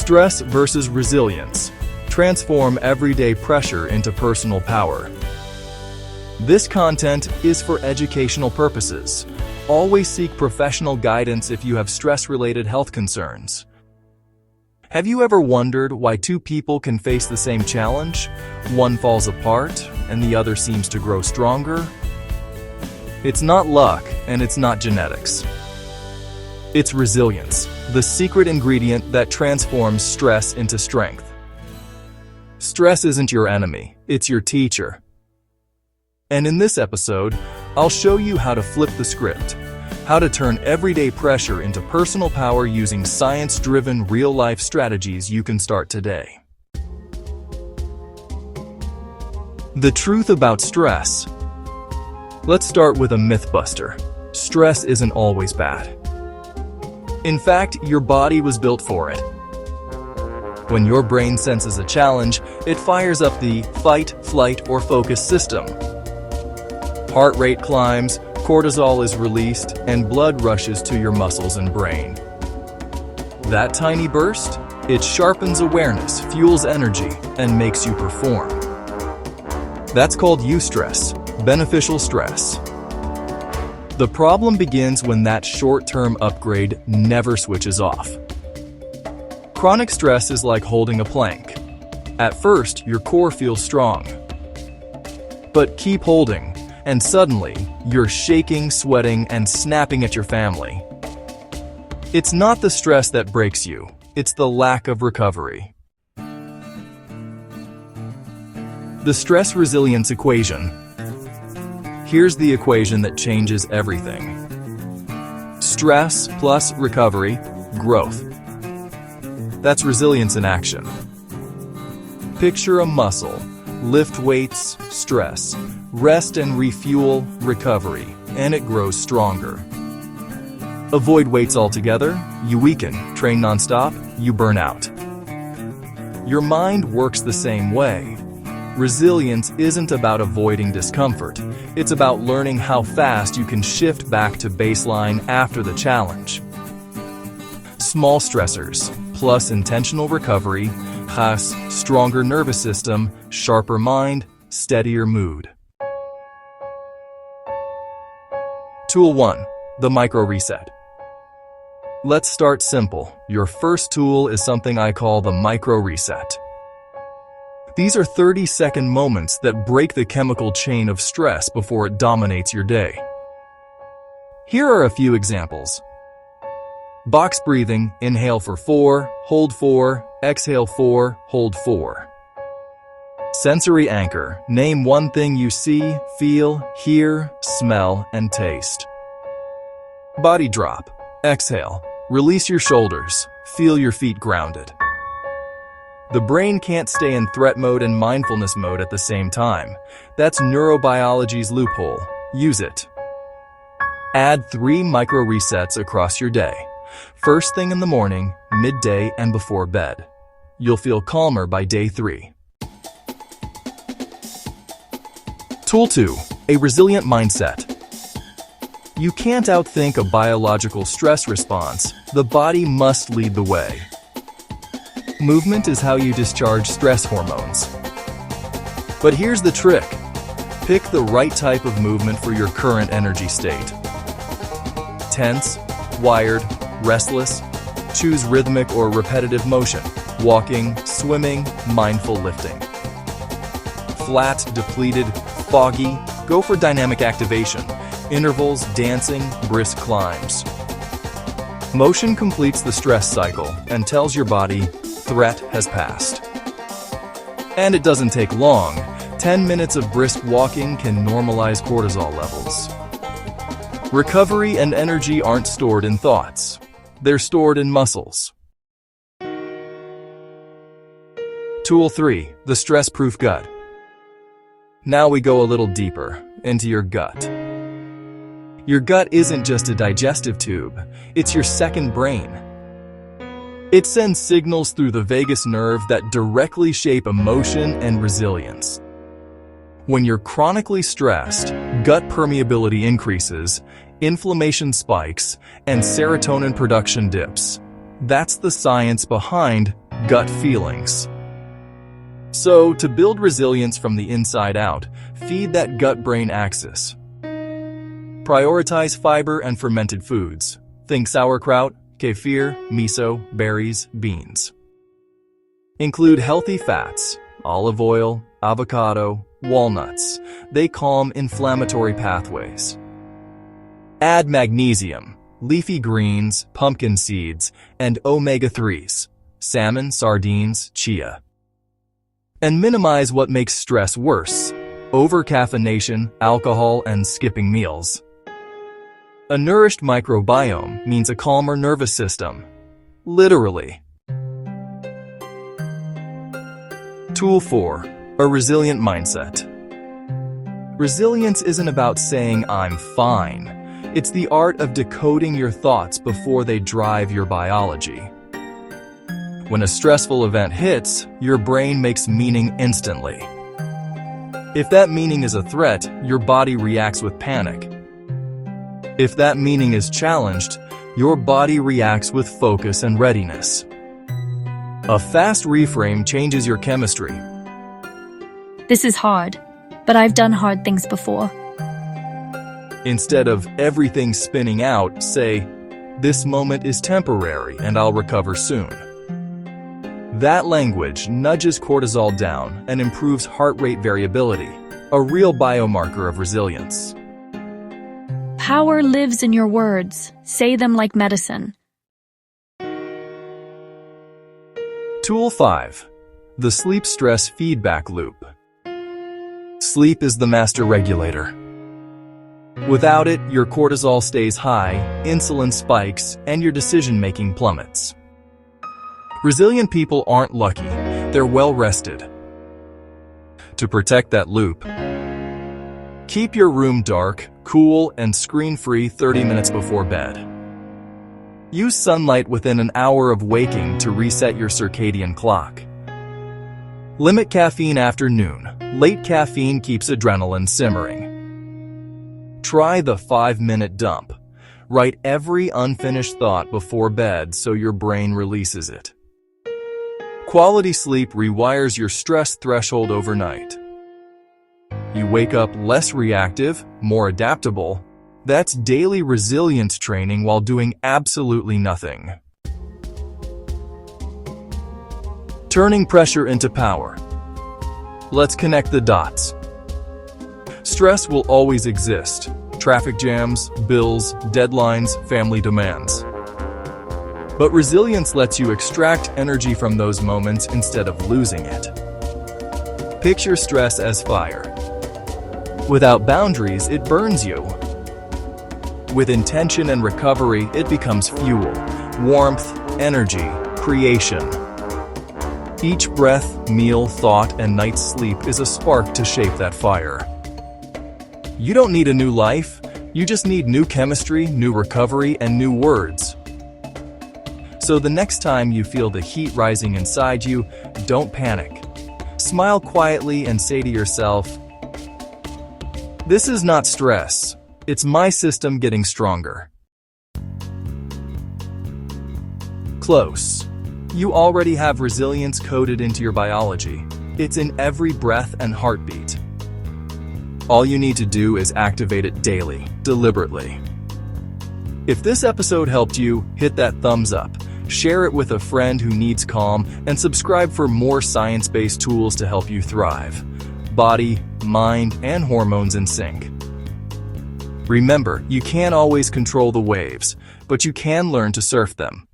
Stress versus resilience. Transform everyday pressure into personal power. This content is for educational purposes. Always seek professional guidance if you have stress-related health concerns. Have you ever wondered why two people can face the same challenge? One falls apart and the other seems to grow stronger? It's not luck and it's not genetics. It's resilience, the secret ingredient that transforms stress into strength. Stress isn't your enemy, it's your teacher. And in this episode, I'll show you how to flip the script, how to turn everyday pressure into personal power using science-driven, real-life strategies you can start today. The truth about stress. Let's start with a myth buster. Stress isn't always bad. In fact, your body was built for it. When your brain senses a challenge, it fires up the fight, flight, or focus system. Heart rate climbs, cortisol is released, and blood rushes to your muscles and brain. That tiny burst? It sharpens awareness, fuels energy, and makes you perform. That's called eustress, beneficial stress. The problem begins when that short-term upgrade never switches off. Chronic stress is like holding a plank. At first, your core feels strong. But keep holding, and suddenly, you're shaking, sweating, and snapping at your family. It's not the stress that breaks you, it's the lack of recovery. The stress resilience equation. Here's the equation that changes everything. Stress plus recovery, growth. That's resilience in action. Picture a muscle. Lift weights, stress. Rest and refuel, recovery, and it grows stronger. Avoid weights altogether, you weaken. Train nonstop, you burn out. Your mind works the same way. Resilience isn't about avoiding discomfort. It's about learning how fast you can shift back to baseline after the challenge. Small stressors, plus intentional recovery, has stronger nervous system, sharper mind, steadier mood. Tool 1. The micro reset. Let's start simple. Your first tool is something I call the micro reset. These are 30-second moments that break the chemical chain of stress before it dominates your day. Here are a few examples. Box breathing, inhale for 4, hold 4, exhale 4, hold 4. Sensory anchor, name one thing you see, feel, hear, smell, and taste. Body drop, exhale, release your shoulders, feel your feet grounded. The brain can't stay in threat mode and mindfulness mode at the same time. That's neurobiology's loophole. Use it. Add 3 micro resets across your day. First thing in the morning, midday, and before bed. You'll feel calmer by day 3. Tool 2. A resilient mindset. You can't outthink a biological stress response. The body must lead the way. Movement is how you discharge stress hormones. But here's the trick. Pick the right type of movement for your current energy state. Tense, wired, restless. Choose rhythmic or repetitive motion. Walking, swimming, mindful lifting. Flat, depleted, foggy. Go for dynamic activation. Intervals, dancing, brisk climbs. Motion completes the stress cycle and tells your body, threat has passed. And it doesn't take long. 10 minutes of brisk walking can normalize cortisol levels. Recovery and energy aren't stored in thoughts. They're stored in muscles. Tool 3. The stress-proof gut. Now we go a little deeper, into your gut. Your gut isn't just a digestive tube, it's your second brain. It sends signals through the vagus nerve that directly shape emotion and resilience. When you're chronically stressed, gut permeability increases, inflammation spikes, and serotonin production dips. That's the science behind gut feelings. So, to build resilience from the inside out, feed that gut-brain axis. Prioritize fiber and fermented foods. Think sauerkraut, kefir, miso, berries, beans. Include healthy fats, olive oil, avocado, walnuts. They calm inflammatory pathways. Add magnesium, leafy greens, pumpkin seeds, and omega-3s, salmon, sardines, chia. And minimize what makes stress worse: over-caffeination, alcohol, and skipping meals. A nourished microbiome means a calmer nervous system. Literally. Tool 4. A resilient mindset. Resilience isn't about saying, "I'm fine." It's the art of decoding your thoughts before they drive your biology. When a stressful event hits, your brain makes meaning instantly. If that meaning is a threat, your body reacts with panic. If that meaning is challenged, your body reacts with focus and readiness. A fast reframe changes your chemistry. This is hard, but I've done hard things before. Instead of everything spinning out, say, "This moment is temporary and I'll recover soon." That language nudges cortisol down and improves heart rate variability, a real biomarker of resilience. Power lives in your words. Say them like medicine. Tool 5. The sleep-stress feedback loop. Sleep is the master regulator. Without it, your cortisol stays high, insulin spikes, and your decision-making plummets. Resilient people aren't lucky, they're well-rested. To protect that loop, keep your room dark, cool, and screen-free 30 minutes before bed. Use sunlight within an hour of waking to reset your circadian clock. Limit caffeine after noon. Late caffeine keeps adrenaline simmering. Try the 5-minute dump. Write every unfinished thought before bed so your brain releases it. Quality sleep rewires your stress threshold overnight. You wake up less reactive, more adaptable. That's daily resilience training while doing absolutely nothing. Turning pressure into power. Let's connect the dots. Stress will always exist. Traffic jams, bills, deadlines, family demands. But resilience lets you extract energy from those moments instead of losing it. Picture stress as fire. Without boundaries, it burns you. With intention and recovery, it becomes fuel, warmth, energy, creation. Each breath, meal, thought, and night's sleep is a spark to shape that fire. You don't need a new life, you just need new chemistry, new recovery, and new words. So the next time you feel the heat rising inside you, don't panic. Smile quietly and say to yourself, "This is not stress. It's my system getting stronger." Close. You already have resilience coded into your biology. It's in every breath and heartbeat. All you need to do is activate it daily, deliberately. If this episode helped you, hit that thumbs up. Share it with a friend who needs calm, and subscribe for more science-based tools to help you thrive. Body, mind, and hormones in sync. Remember, you can't always control the waves, but you can learn to surf them.